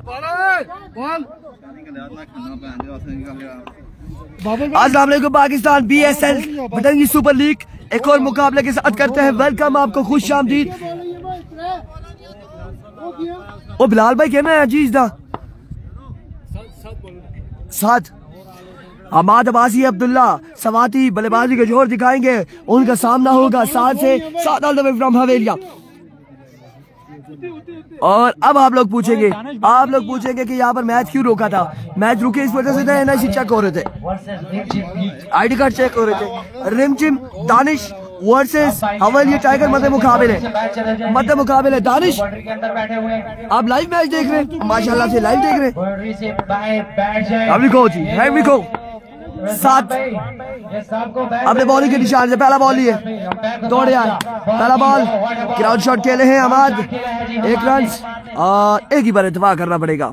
अस्सलाम वालेकुम Pakistan. BSL भटंगी super league एक और मुकाबले के साथ करते हैं वेलकम आपको, खुश आमदीद। ओ बिलाल भाई कहना है जी दा साथ हमाद अब्बासी अब्दुल्ला सवाती बल्लेबाजी के जोर दिखाएंगे, उनका सामना होगा साथ से साथ ऑल द वे फ्रॉम हवेलिया। और अब आप लोग पूछेंगे कि यहाँ पर मैच क्यों रोका था। मैच रुके इस वजह से था NIC चेक हो रहे थे, ID कार्ड चेक हो रहे थे। रिमझिम दानिश वर्सेस हवेलिया टाइगर मध्य मुकाबले। दानिश आप लाइव मैच देख रहे हैं, माशाल्लाह से लाइव देख रहे हैं। साथ अपने बॉलिंग के निशान से पहला बॉल लिए दौड़े आए, पहला बॉल ग्राउंड शॉट खेले हैं अमाद, 1 रन और एक ही बार इत्तेफाक करना पड़ेगा,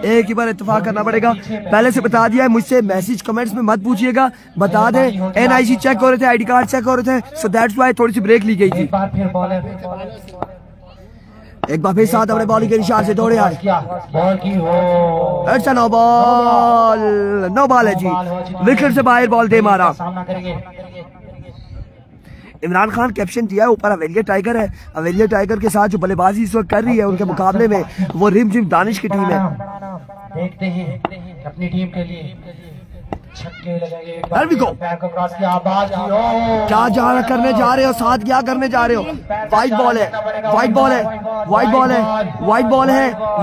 एक ही बार इत्तेफाक करना पड़ेगा। पहले से बता दिया है, मुझसे मैसेज कमेंट्स में मत पूछिएगा, बता दें NIC चेक हो रहे थे, ID कार्ड चेक हो रहे थे, सो दैट्स व्हाई थोड़ी सी ब्रेक ली गई थी। एक बार फिर साथ अपने बॉलिंग के निशान से दौड़े आए, अच्छा नो बॉल है जी, विकेट से बाहर बॉल दे मारा। इमरान खान कैप्शन दिया है, ऊपर हवेलिया टाइगर है, हवेलिया टाइगर के साथ जो बल्लेबाजी इस वक्त कर रही है उनके मुकाबले में वो रिमझिम दानिश की टीम है। देखते हैं अपनी टीम के लिए क्या करने जा रहे हो, साथ क्या करने जा रहे हो। वाइट बॉल है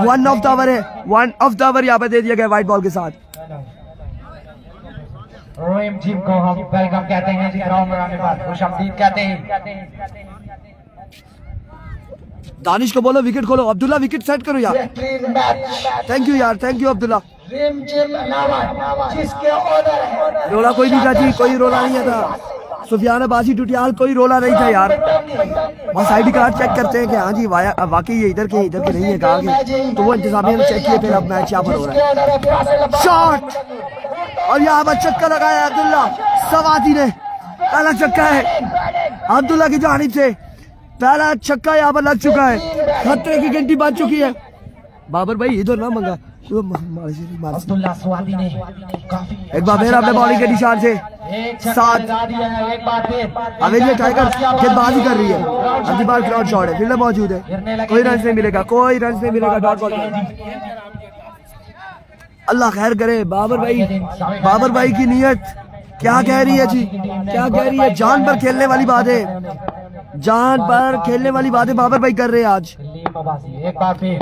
1 ऑफ द ओवर यहाँ पे दे दिया गया वाइट बॉल के साथ। रिमझिम को हम वेलकम कहते हैं जी, ग्राउंड में आने बाद खुशामदीद कहते हैं। दानिश को बोलो विकेट खोलो, अब्दुल्ला विकेट सेट करो यार। Thank you Abdullah. रोला कोई नहीं था जी, कोई रोला नहीं था। सुफियान अब्बासी टुटियाल कोई रोला नहीं था यार, बस ID कार्ड चेक करते हैं कि हाँ जी वाकई ये इधर के नहीं है, कहाँ के, तो वो इंतजामिया ने चेक किए, फिर अब मैच यहाँ पर हो रहा है। शॉट और यहाँ पर चक्का लगाया अब्दुल्ला सवाती ने, पहला चक्का है अब्दुल्ला की जानिब से, पहला छक्का यहाँ पर लग चुका है, खतरे की घंटी बज चुकी है। बाबर भाई इधर ना मंगा, अब्दुल्ला स्वाति ने एक बार फिर अपने बॉलिंग के निशान से साथ हवेलिया टाइगर गेंदबाजी कर रही है, अगली बार ग्राउंड शॉट है, फील्डर मौजूद है, कोई रन नहीं मिलेगा, डॉट बॉल। अल्लाह खैर करे। बाबर भाई की नीयत क्या कह रही है जी, क्या कह रही है, जान पर खेलने वाली बातें बाबर भाई कर रहे हैं आज। एक बार फिर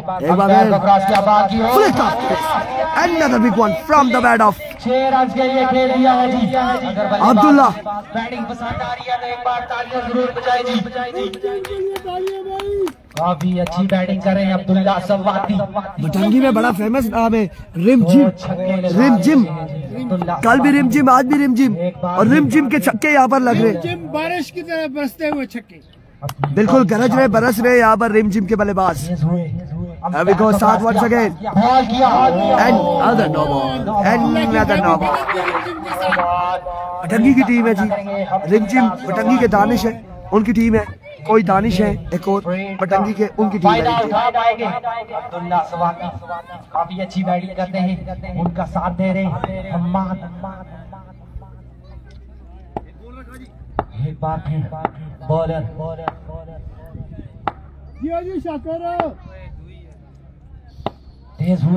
another big one from the bat of 6 run के लिए खेल दिया है जी अब्दुल्ला। बैटिंग पसंद आ रही है तो एक बार तालियां जरूर बजाएं जी। काफी अच्छी बैटिंग कर रहे हैं अब्दुल्ला सवाती। भटंगी में बड़ा फेमस नाम है रिमझिम, कल भी रिमझिम, आज भी रिमझिम, और रिमझिम के छक्के यहाँ पर लग रहे, बारिश की तरह बरसते हुए छक्के, बिल्कुल बरस रहे यहाँ पर रिमझिम के बल्लेबाज। Here we go, 7 once again and another no ball। भटंगी की टीम है जी, रिमझिम भटंगी के दानिश है, उनकी टीम है, कोई दानिश है एक और भटंगी के, उनकी टीम है। अब्दुल्ला सवाती काफी अच्छी बैटिंग करते हैं, उनका साथ दे रहे हैं। एक बार फिर बॉलर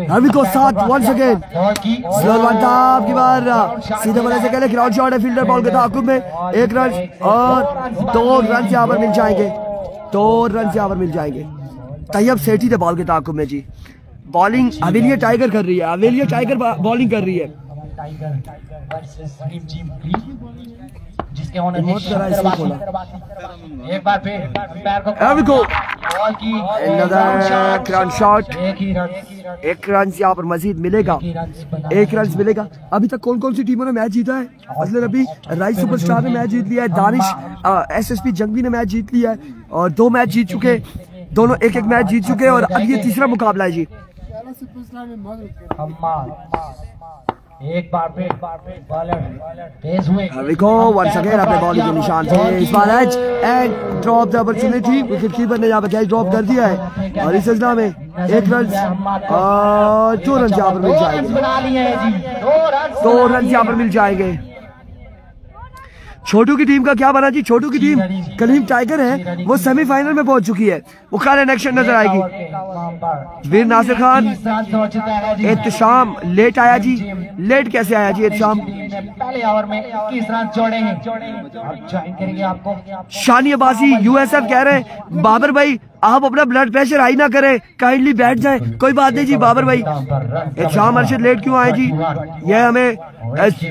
अभी को साथ once again की बार सीधे बल्ले से खेले, ग्राउंड शॉट है, फील्डर बॉल के ताकुब में, 1 रन और 2 रन यहाँ पर मिल जाएंगे, तैयब सेठी थे बॉल के ताकुब में जी। बॉलिंग हवेलिया टाइगर कर रही है, हवेलिया टाइगर बॉलिंग कर रही है। जिसके होने एक बार फिर पैर को ग्राउंड शॉट, 1 रन यहाँ पर मजीद मिलेगा, 1 रन मिलेगा। अभी तक कौन सी टीमों ने मैच जीता है? असलर अभी राइस सुपरस्टार ने मैच जीत लिया है, दानिश SSP जंगवी ने मैच जीत लिया है, और 2 मैच जीत चुके, दोनों एक मैच जीत चुके, और अब ये तीसरा मुकाबला है जी। एक बार फिर बॉलर तेज हुए। रिको वंस अगेन अपने बॉलिंग के निशान से इस बार edge and drop the opportunity. Wicket keeper ने यहाँ पर कैच ड्रॉप कर दिया है और इस सिलसिला में 1 रन 2 रन यहाँ पर मिल जाएंगे। 2 रन यहाँ पर मिल जाएंगे। छोटू की टीम का क्या बना जी? छोटू की टीम कलीम टाइगर है, वो सेमीफाइनल में पहुंच चुकी है। वो खान एक्शन नजर आएगी। वीर नासिर खान, एहतशाम लेट आया जी। लेट कैसे आया जी एहतशाम? पहले ओवर में 21 रन जोड़े हैं। ज्वाइन करेंगे आपको शानी अब्बासी यूएसएफ कह रहे हैं बाबर भाई आप अपना ब्लड प्रेशर हाई ना करें, काइंडली बैठ जाएं। कोई बात नहीं जी बाबर भाई। एहतशाम अरशद लेट क्यों आए जी? ये हमें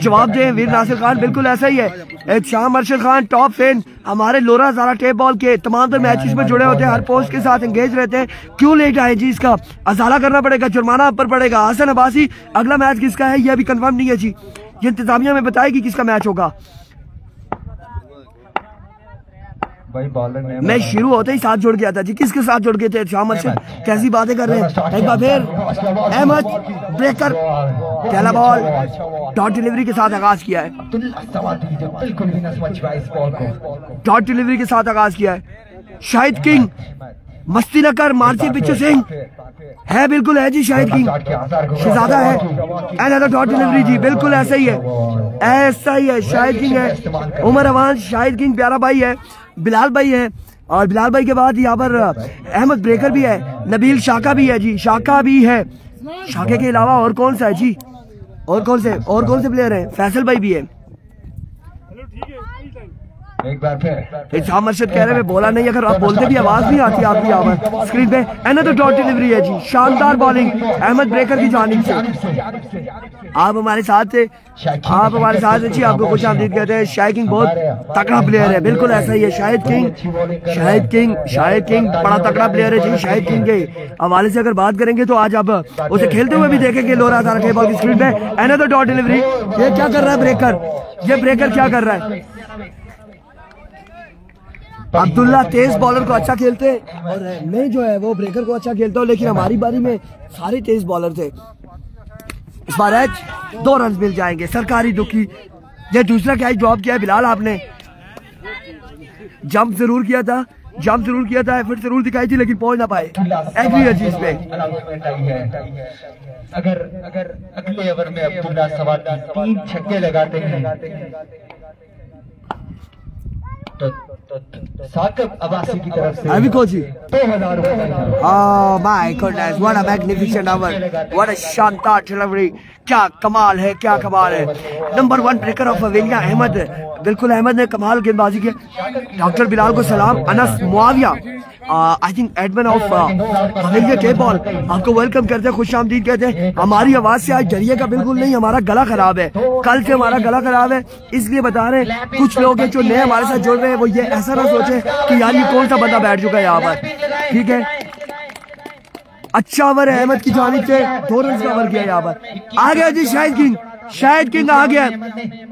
जवाब दें। वीर नासिर खान बिल्कुल ऐसा ही है। एहतशाम अरशद खान टॉप फैन, हमारे लोरा ज़ारा टेप बॉल के तमाम तर मैचेस में जुड़े होते हैं, हर पोस्ट के साथ एंगेज रहते हैं। क्यों लेट आए जी? इसका अजाला करना पड़ेगा, जुर्माना ऊपर पड़ेगा। हसन अब्बासी अगला मैच किसका है ये अभी कंफर्म नहीं है जी, ये इंतजामिया में बताएगी किसका मैच होगा। मैं शुरू होते ही साथ जुड़ गया था जी। किसके साथ जुड़ गए थे? शाम अरशद कैसी बातें कर रहे हैं। एक बार फिर अहमद ब्रेकर पहला बॉल डॉट डिलीवरी के साथ आगाज किया है। डॉट डिलीवरी के साथ आगाज किया है। शाहिद किंग मस्ती न कर मारसी पिच्चू सिंह है, बिल्कुल है जी शाहिद किंग शहजादा है। एंड डॉट डिलीवरी जी बिल्कुल ऐसा ही है, ऐसा ही है। शाहिद किंग है, उमर अवान शाहिद किंग प्यारा भाई है, बिलाल भाई है और बिलाल भाई के बाद यहाँ पर अहमद ब्रेकर भी है, नबील शाका भी है जी, शाका भी है। शाके के अलावा और कौन सा है जी? और कौन से प्लेयर हैं? फैसल भाई भी है। एक बार फिर इल्हाम अरशद कह रहे हैं बोला नहीं, अगर आप बोलते भी आवाज नहीं आती आपकी आवाज स्क्रीन पे। एनदर डॉट डिलीवरी है जी, शानदार बॉलिंग अहमद ब्रेकर की जानिब से। आप हमारे साथ थे, आप हमारे साथ हैं जी, आपको खुश आमदीद कहते हैं। शाहिद किंग बहुत तगड़ा प्लेयर है, बिल्कुल ऐसा ही है। शाहिद किंग बड़ा तगड़ा प्लेयर है जी। शाहिद किंग के हवाले से अगर बात करेंगे तो आज आप उसे खेलते हुए भी देखेंगे लोरा ज़ारा के बॉल की स्क्रीन पे। एनदर डॉट डिलीवरी, ये क्या कर रहा है ब्रेकर? ये ब्रेकर क्या कर रहा है? अब्दुल्ला तेज बॉलर को अच्छा खेलते और मैं जो है वो ब्रेकर को अच्छा खेलता हूँ, लेकिन हमारी बारी में सारे तेज बॉलर थे। इस बार एज 2 रन मिल जाएंगे। सरकारी दुखी ये दूसरा कैच ड्रॉप किया है बिलाल आपने। जंप जरूर किया था, एफर्ट जरूर दिखाई थी, लेकिन पहुंच ना पाए। एग्री है जी इस पे। अगर अगले ओवर में अब्दुल्ला सवाती 3 छक्के लगाते हैं तो साकिब अब्बासी की तरफ से अभी कोची 2000 रुपए। Oh my goodness, what a magnificent hour, what a शानदार डिलीवरी। क्या कमाल है, क्या कमाल है। नंबर 1 ब्रेकर ऑफ हवेलिया अहमद, बिल्कुल अहमद ने कमाल गेंदबाजी की। डॉक्टर बिलाल को सलाम। Anas Muawiya I think admin of Haveliya tape ball आपको वेलकम करते हैं, खुश आमदीद कहते हैं। हमारी आवाज से आज डरिएगा बिल्कुल नहीं, हमारा गला खराब है, कल से हमारा गला खराब है, इसलिए बता रहे हैं। कुछ लोग हैं जो नए हमारे साथ जुड़ रहे हैं, वो ये ऐसा ना सोचे कि यार ये कौन सा बंदा बैठ चुका है यहाँ पर, ठीक है। अच्छा ओवर है अहमद की जानिब से, 2 रन का ओवर किया यहाँ पर। आ गया जी शाहिद किंग आ गया।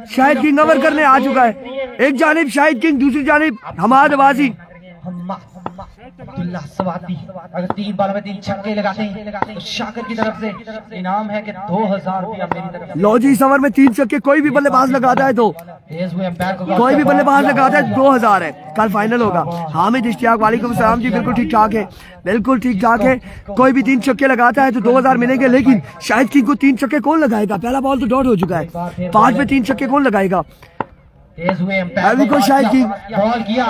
शाहिद किंग ओवर करने आ चुका है। एक जानिब शाहिद किंग, दूसरी जानिब हमाद अब्बासी। अब्दुल्ला सवाती अगर 3 बॉल में 3 छक्के लगाते हैं तो शाकिर की तरफ से इनाम है कि 2000 रुपया मेरी तरफ। लो जी इस ओवर में 3 छक्के कोई भी बल्लेबाज लगाता है तो कोई भी बल्लेबाज लगाता है 2000 है। कल फाइनल होगा। हामिद इश्तियाक वालेकुम सलाम जी, बिल्कुल ठीक ठाक है, बिल्कुल ठीक ठाक है। कोई भी 3 छक्के लगाता है तो 2000 मिलेंगे, लेकिन शाहिद किंग को 3 छक्के कौन लगाएगा? पहला बॉल तो डॉट हो चुका है, 5 में 3 छक्के कौन लगाएगा? अभी को शाहिद किंग,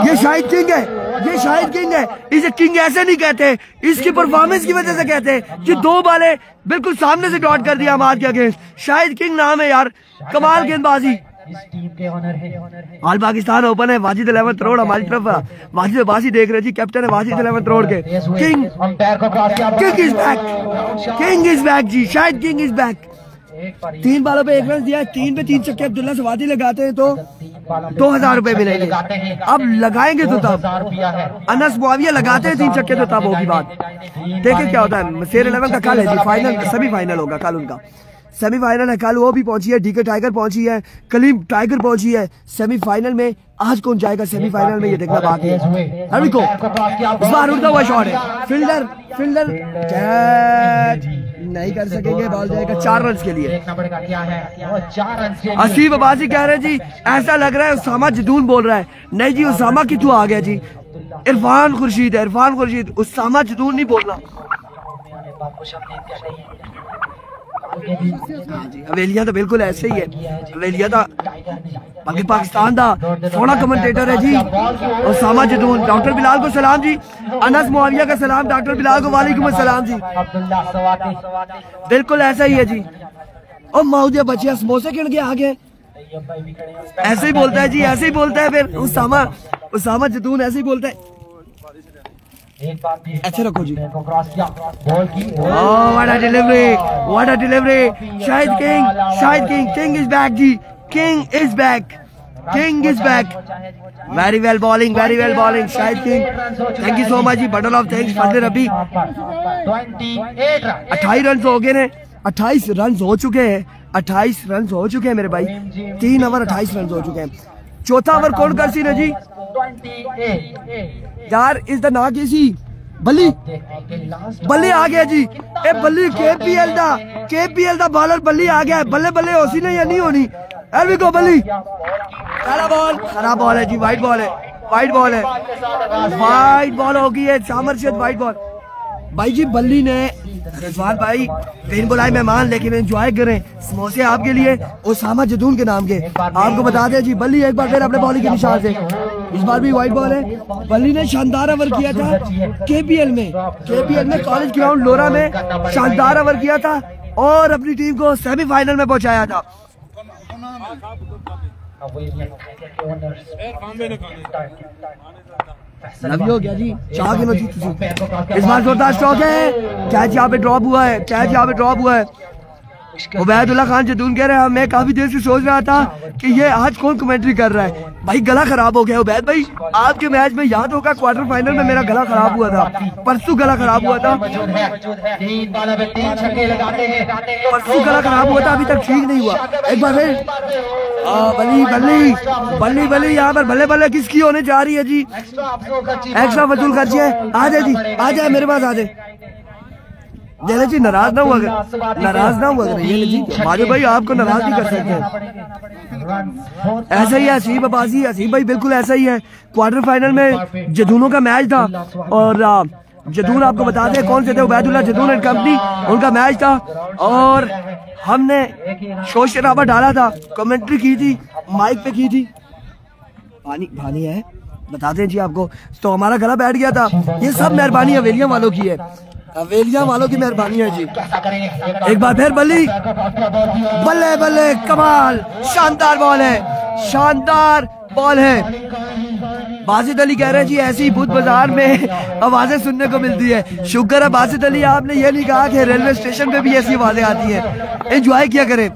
ये शाहिद किंग है, इसे किंग ऐसे नहीं कहते, इसकी परफॉर्मेंस की वजह से कहते हैं कि 2 बालें बिल्कुल सामने से डॉट कर दिया हमाद के अगेंस्ट। शाहिद किंग नाम है यार, कमाल गेंदबाजी। इस टीम के ऑनर है ऑल पाकिस्तान ओपन है। वाजिद 11 करोड़ हमारी तरफ, वाजिद अब्बासी देख रहे जी, कैप्टन है वाजिद 11 करोड़ के। किंग इज बैक जी, शाहिद किंग इज बैक। 3 बालों पे 1 रन दिया है, 3 पे 3 छक्के अब्दुल्ला सवाती लगाते हैं तो 2000 रुपए मिलेंगे। अब लगाएंगे तो तब अनस मुआविया लगाते हैं 3 छक्के तो तब होगी बात। देखें क्या होता है। शेर 11 का कल है जी फाइनल, सभी फाइनल होगा कल उनका। सेमीफाइनल है कल, वो भी पहुंची है, डीके टाइगर पहुंची है, कलीम टाइगर पहुंची है सेमीफाइनल में। आज कौन जाएगा सेमीफाइनल में ये देखना बाकी है। इस बार उड़ता हुआ शॉट है, फील्डर नहीं कर सकेंगे, बॉल जाएगा 4 रन के लिए। आसिफ अब्बासी कह रहे जी ऐसा लग रहा है उसामा जदून बोल रहा है। नहीं जी, उसामा कितू आ गया जी, इरफान खुर्शीद है, इरफान खुर्शीद, उसामा जदून नहीं बोलना। हवेलिया तो बिल्कुल ऐसे ही है, हवेलिया तो बाकी पाकिस्तान का सोना कमेंटेटर है जी उसामा जदून। डॉक्टर बिलाल को सलाम जी, अनस मुआविया का सलाम, डॉक्टर बिलाल को वालेकुम अस्सलाम जी। बिल्कुल ऐसा ही है जी। और माउदिया बच्चिया समोसे किन के आगे ऐसे ही बोलता है जी, ऐसे ही बोलता है फिर उसामा जदून ऐसे ही बोलता है। ऐसे रखो जी। What a delivery, what a delivery. Shahid king is back जी, king is back. Very well bowling Shahid king. Thank you so much जी, bundle of thanks Fazal Rabi. 28 run हो गए ने, 28 रन हो चुके हैं, 28 रन हो चुके हैं मेरे भाई। 3 ओवर 28 रन हो चुके हैं। चौथा ओवर कौन कर सी ने जी यार, इस द ना किसी बल्ली आ गया जी। ए बल्ली केपीएल दा बॉलर बल्ली आ गया है। बल्ले हो सी नहीं या नहीं होनी। एलवी को बल्ली खराब बॉल है जी, वाइट बॉल होगी है, शामरशेद वाइट बॉल। भाई जी बल्ली ने रिजवान भाई कहीं बुलाए मेहमान, लेकिन एंजॉय करें, समोसे आपके लिए उसामा जदून के नाम के। आपको बता दें जी बल्ली एक बार फिर अपने बॉलिंग के निशान से, इस बार भी व्हाइट बॉल है। बल्ली ने शानदार ओवर किया था केपीएल में कॉलेज ग्राउंड लोरा में शानदार ओवर किया था और अपनी टीम को सेमीफाइनल में पहुंचाया था। नवी हो गया जी, चाह के नती इस बार जोरदार स्ट्रोक है। कैच यहाँ पे ड्रॉप हुआ है। उबैदुल्ला खान जदून कह रहे हैं मैं काफी देर से सोच रहा था कि ये आज कौन कमेंट्री कर रहा है। भाई गला खराब हो गया उबैद भाई, आपके मैच में याद होगा क्वार्टर फाइनल में मेरा गला खराब हुआ था, परसों गला खराब हुआ था, अभी तक ठीक नहीं हुआ। एक बार फिर बल्ली यहाँ पर बल्ले किसकी होने जा रही है जी। एक्स्ट्रा फजूल खर्ची है। आ जाए मेरे पास, आ जाए जी। नाराज ना हुआ ये जी, माजो भाई आपको नाराज नहीं कर सकते। ऐसा ही है आसिफ अब्बासी भाई, बिल्कुल ऐसा ही है। क्वार्टर फाइनल में जदूनों का मैच था और जदून आपको बता दें कौन से थे, उबैदुल्ला जदून एंड कंपनी, उनका मैच था और हमने शोर शराबा डाला था, कमेंट्री की थी, माइक पे की थी। पानी है बताते हैं जी आपको, तो हमारा गला बैठ गया था। ये सब मेहरबानी हवेलिया वालों की है, हवेलिया वालों की मेहरबानी है जी। एक बार फिर बल्ले कमाल, शानदार बॉल है। बासित अली कह रहे हैं जी ऐसी बुध बाजार में आवाजें सुनने को मिलती है। शुक्र है बासित अली आपने ये नहीं कहा कि रेलवे स्टेशन पे भी ऐसी आवाजें आती हैं। एंजॉय किया करें।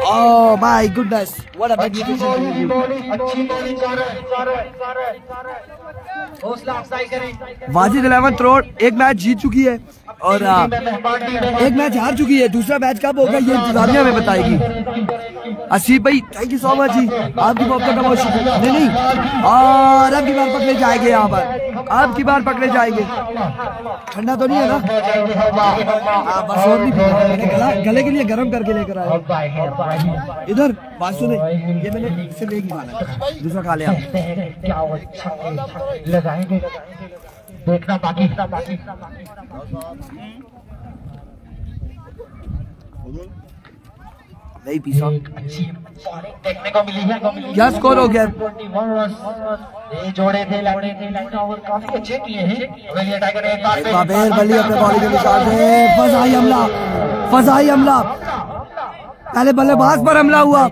Oh my goodness, what a magnificent. Wajid 11 crore एक मैच जीत चुकी है और एक मैच हार चुकी है। दूसरा मैच कब होगा ये इंतजामिया में बताएगी। आसिफ भाई थैंक यू सो मच जी, आपकी मोहब्बत का बहुत शुक्रिया। नहीं और अब की बार पकड़े जाएंगे, यहाँ पर अब की बार पकड़े जाएंगे। ठंडा तो नहीं है ना? बस और नहीं, गले के लिए गर्म करके लेकर आए। इधर बात सुने, ये मैंने सिर्फ एक ही खाना, दूसरा खा लिया। लगाएंगे देखना बाकी। नहीं पीसा अच्छी देखने को मिली है। क्या स्कोर हो गया? जोड़े थे और काफी अच्छे किए हैं। टाइगर ने एक बार बाबेर बल्ली अपने बॉलिंग के निशान से फसाई हमला। पहले बल्लेबाज पर हमला हुआ,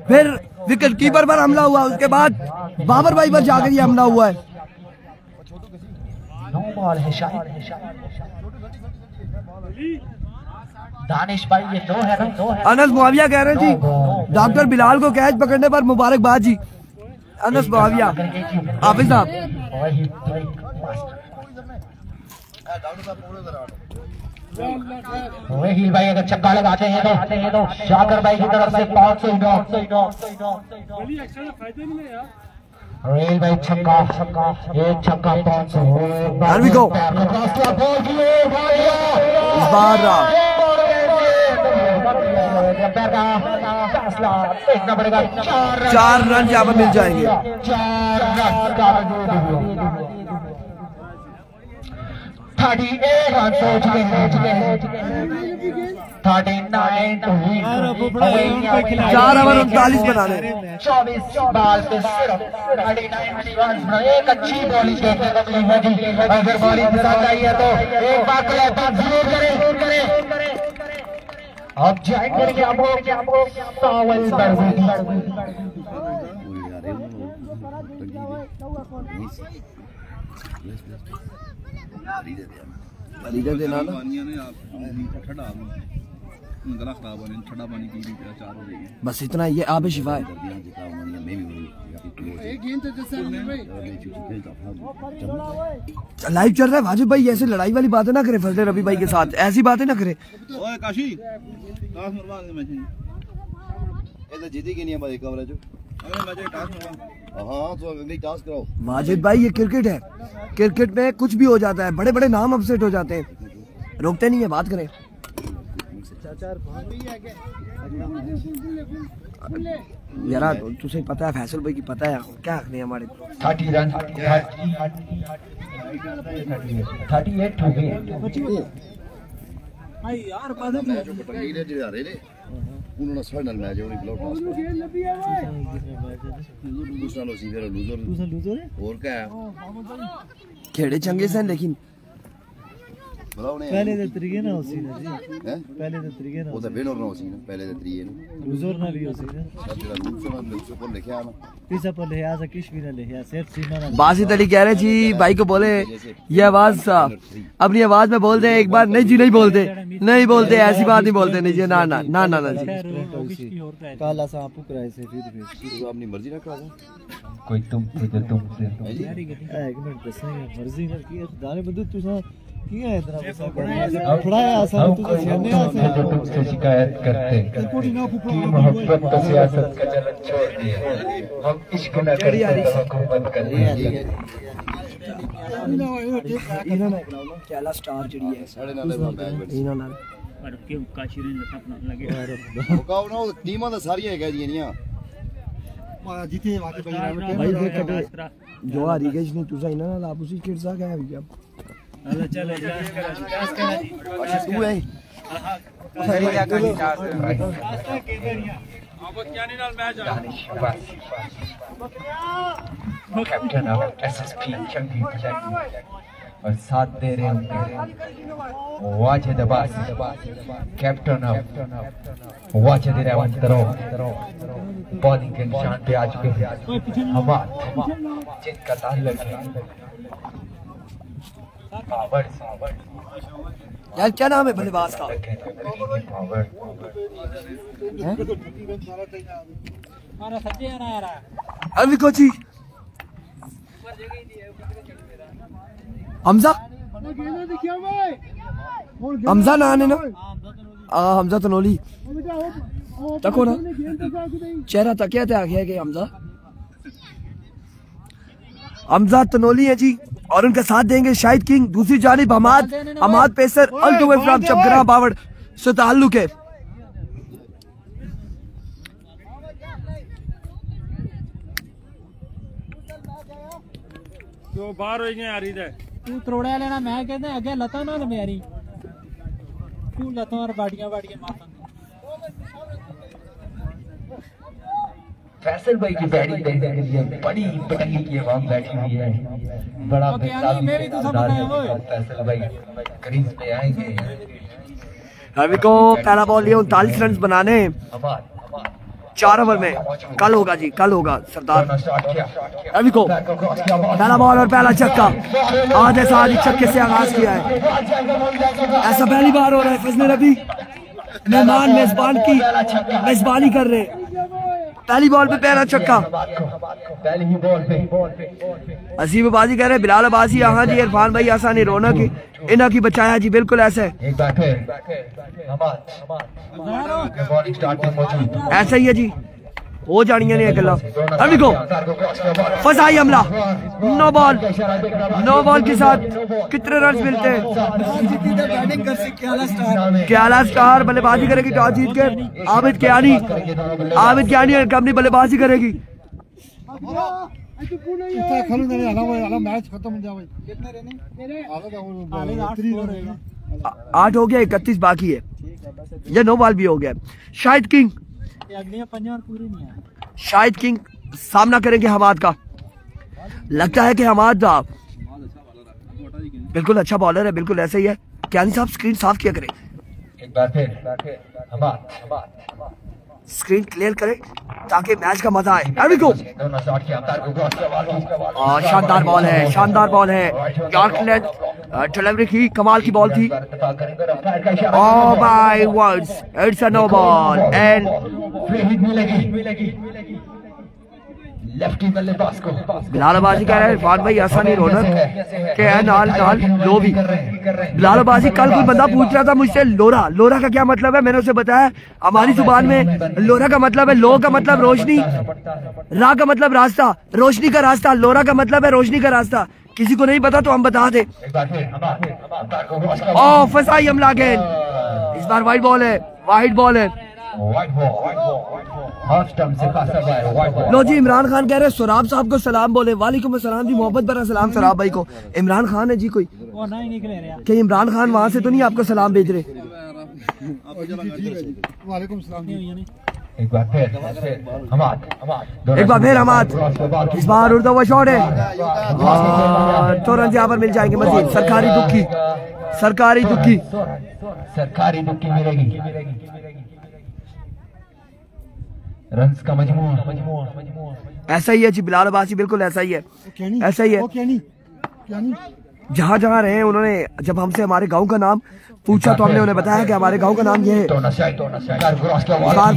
फिर विकेट कीपर पर हमला हुआ, उसके बाद बाबर भाई पर जाकर ये हमला हुआ है। दानिश भाई ये दो है। अनस मुआविया कह रहे हैं जी डॉक्टर बिलाल को कैच पकड़ने पर मुबारकबाद जी। अनस मुआविया हाफिज साहब वहील भाई अगर छक्का लगाते हैं तो शाकर भाई की तरफ से 500 रेल भाई छक्का एक छक्का 500। Here we go. इस बार देखना पड़ेगा 4 रन यहाँ पर मिल जाएंगे। 38 रन हो चुके हैं 39 4 ओवर 39 बनाने। 24 बॉल पे सिर्फ 39 रन। एक अच्छी बॉलिंग देखने को मिली है जी। अगर बॉलिंग पसंद आई है तो एक बार क्लैप जरूर करें। अब ज्वाइन करेंगे आपको सावल लीडर देना ना गला खराब होने ठंडा पानी पी ली 4 हो रही है बस इतना ये आब शिफा है। लाइव चल रहा है वाजिब भाई, ऐसे लड़ाई वाली बातें ना करे फजले रबी भाई के साथ, ऐसी बातें ना करे। ओए काशी टास्क मरवा दे मैच ये तो जीती की नहीं है भाई कवरेज अगले मैच टास्क मरवा। हां तो अगली टास्क कराओ। वाजिद भाई ये क्रिकेट है, क्रिकेट में कुछ भी हो जाता है, बड़े बड़े नाम अपसेट हो जाते हैं, रोकते नहीं है, बात करें। यार तुझे पता है फैसल भाई की पता है क्या आखने हमारे 30 रन 38 हो गए यार बादल मैच को पटंगी ने जिरे हारे ने उन्होंने फाइनल मैच होनी ब्लॉक टास्क दूसरा लो सी फिर लूजर और क्या है खेड़े चंगे से लेकिन पहले तो तरीके ना होसी ना जी हैं पहले तो तरीके ना वो तो विनर ना होसी ना पहले तो तरीके ना लूजर ना भी होसी ना सब लूजर पर लिखा ना पीछा पर लिया से किश भी ना लिया सिर्फ सीमा ना। बासित अली कह रहे जी भाई को बोले ये आवाज अपनी आवाज में बोल दे एक बार। नहीं जी नहीं बोलते ऐसी बात नहीं बोलते नहीं जी ना ना ना ना ना जी काला सांप पुकराए से फिर अपनी मर्जी ना करा कोई तुम से तुम से एक मिनट दसने मर्जी ना की दाने बंदू तू किया है इतना पैसा फड़ाया आसान तू सियाने जो तुमसे शिकायत करते कि मोहब्बत तो सियासत का चलन छोड़ दिया हम इश्क न करते तो हुकूमत कर दिया। इन्होंने कैला स्टार जड़ी है साढ़े 9 मैच इन्होंने और क्यों काशिरे ने अपना लगे मुकाओ ना टीमां तो सारियां है जी निया जीते वाके भाई देख जो आ रही गई नहीं तुझा इन्होंने ना आप उसी किरसा क्या है भैया चलो चलो जांच करा जी अच्छा तू है कैप्टन ऑफ एसएसपी चंगी पचानी और साथ दे रहे होंगे वाजिद अब्बास कैप्टन ऑफ वाजिद रेवंतरो बॉलिंग के निशान पे आ चुके हैं हमाद जिनका ताल्लुक है पावर यार क्या नाम है बल्लेबाज का पावर मारा सच्चे आ रहा अभी कोची हमजा हमजा नाम है ना हमजा तनोली तको ना चेहरा तकिया ते आ गया कि हमजा तनोली है जी और उनका साथ देंगे शाहिद किंग। दूसरी जानिब Hammad pacer all the way from चपगरा बावड़ से ताल्लुक है। तो बाहर हो गए आ रही है तू त्रोड़ा लेना मैं कहते अगे लता ना मेरी तू लता और बाड़ियां मारता फैसल भाई की बैटिंग देखने के लिए बड़ी पटंगी की आवाम बैठी हुई है। बड़ा फैसल भाई क्रीज पे आएंगे। रवि को पहला बॉल लिया 39 रन बनाने 4 ओवर में। कल होगा जी कल होगा सरदार। रवि को पहला बॉल और पहला छक्का आधे से आधी छक्के से आगाज किया है। ऐसा पहली बार हो रहा है फजले रबी मेहमान मेजबान की मेजबानी कर रहे पहली बॉल पे पहला छक्का। पहली ही बॉल पे असीम बाजी कह रहे हैं बिलाल अब्बासी। हाँ जी इरफान भाई आसानी रोना की इना की बचाया जी, बिल्कुल ऐसे एक बार फिर बॉलिंग स्टार्ट में मौजूद ऐसा ही है जी, हो जानिया ने अकेला। अभी को फसाई हमला, नो बॉल के साथ कितने रन मिलते हैं? क्याला स्टार बल्लेबाजी करेगी टॉस जीत के। आबिद कियानी कंपनी बल्लेबाजी करेगी। मैच खत्म हो जाए। 8 हो गया, 31 बाकी है। ये 9 बॉल भी हो गया। शाहिद किंग सामना करेंगे हमाद का। लगता है कि हमाद बिल्कुल अच्छा बॉलर है, बिल्कुल ऐसा ही है। क्यानी साहब स्क्रीन साफ किया करें, एक बार फिर हमाद स्क्रीन क्लियर करें ताकि मैच का मजा आए। अभी को शानदार बॉल है यॉर्कलैंड डिलीवरी की कमाल की बॉल थी। Oh my words, it's a no ball and lefty बल्लेबाज को बिलालबाजी कह रहे हैं इरफान भाई आसानी रौनक के है नाल लो भी। बिलालबाजी कल कोई बंदा पूछ रहा था मुझसे लोरा का क्या मतलब है, मैंने उसे बताया हमारी जुबान में लोरा का मतलब है लो का मतलब रोशनी, रा का मतलब रास्ता, रोशनी का रास्ता, लोरा का मतलब है रोशनी का रास्ता। किसी को नहीं पता तो हम बता दे। ओ फसाई हमला गेंद, इस बार वाइड बॉल है। लो जी इमरान खान कह रहे हैं सराब साहब को सलाम बोले। वालेकुम अस्सलाम जी, मोहब्बत भरा सलाम सराब भाई को। इमरान खान है जी कोई क्या? इमरान खान वहाँ से तो नहीं आपको सलाम भेज रहे? वालेकुम सलाम। एक बार फिर हमाद इस बार उड़ता हुआ शॉट है तो रन यहाँ पर मिल जाएंगे मजीद। सरकारी दुक्की मिलेगी। रन्स का मजमूआ ऐसा ही है जी। बिलाल अब्बासी बिल्कुल ऐसा ही है। जहाँ रहे उन्होंने जब हमसे हमारे गांव का नाम पूछा तो हमने उन्हें बताया कि हमारे गांव का नाम ये है।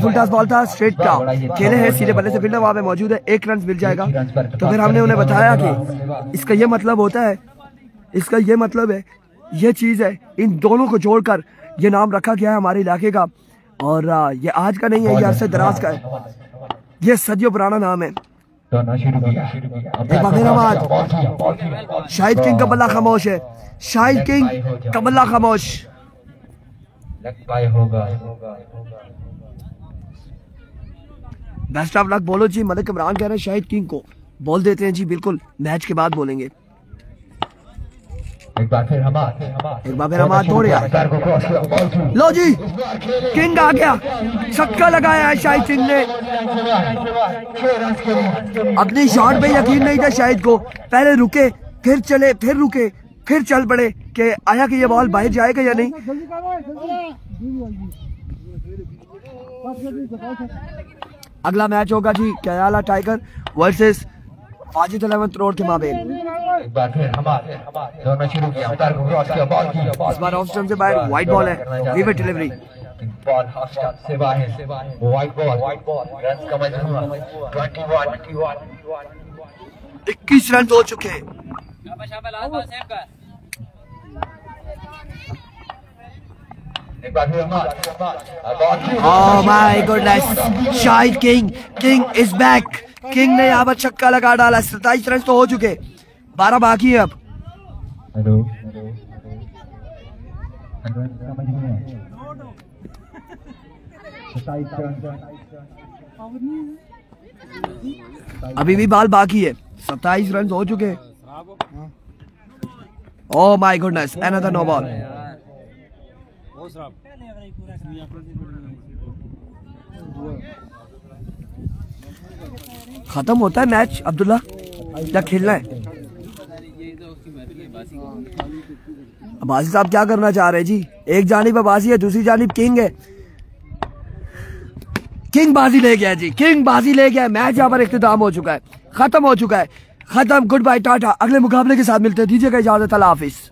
फुल टॉस बॉल था, स्ट्रेट का खेले हैं, सीधे बल्ले से फील्डर वहां पे मौजूद है, 1 रन मिल जाएगा। तो फिर हमने उन्हें बताया कि इसका ये मतलब होता है, इसका ये मतलब है, ये चीज है, इन दोनों को जोड़कर ये नाम रखा गया है हमारे इलाके का। और ये आज का नहीं है, ये अरसे दराज का है, ये सदियों पुराना नाम है। शाहिद किंग का बल्ला खामोश है, शाहिद किंग का बल्ला खामोश। बेस्ट ऑफ लक बोलो जी। मलिक इमरान कह रहे हैं शाहिद किंग को बॉल देते हैं जी, बिल्कुल मैच के बाद बोलेंगे। एक बार फिर हमाद तोड़ यार। लो जी किंग आ गया, छक्का लगाया है शाहिद किंग ने। अपनी शॉट पे यकीन नहीं था शाहिद को, पहले रुके फिर चले, फिर रुके फिर चल पड़े कि आया कि ये बॉल बाहर जाएगा या नहीं। अगला मैच होगा जी क्याला टाइगर वर्सेस वाजिद 11 रोड के माबेन। एक बार फिर दोनों शुरू किया, अंपायर को क्रॉस किया, बॉल की इस बार ऑफ स्टंप से बाहर वाइड बॉल है, Wittet delivery. Ball off stump से बाहर, वाइड बॉल, रन का मजमूआ 21 रन हो चुके हैं। ओह my goodness, Shahid king is back. King ने यहाँ पर छक्का लगा डाला। 27 रन तो हो चुके, 12 बाकी है अब। अभी भी बाल बाकी है, 27 रन हो चुके। Oh my goodness, another no ball. खत्म होता है मैच अब्दुल्ला, क्या खेलना है? अब्बासी साहब क्या करना चाह रहे हैं जी? एक जानिब अब्बासी है, दूसरी जानिब किंग है। किंग बाजी ले गया जी, किंग बाजी ले गया। मैच यहाँ पर इख्तिताम हो चुका है, खत्म हो चुका है, खत्म। गुड बाय, टाटा। अगले मुकाबले के साथ मिलते हैं, दीजिएगा इजाजत, अल्लाह हाफिज।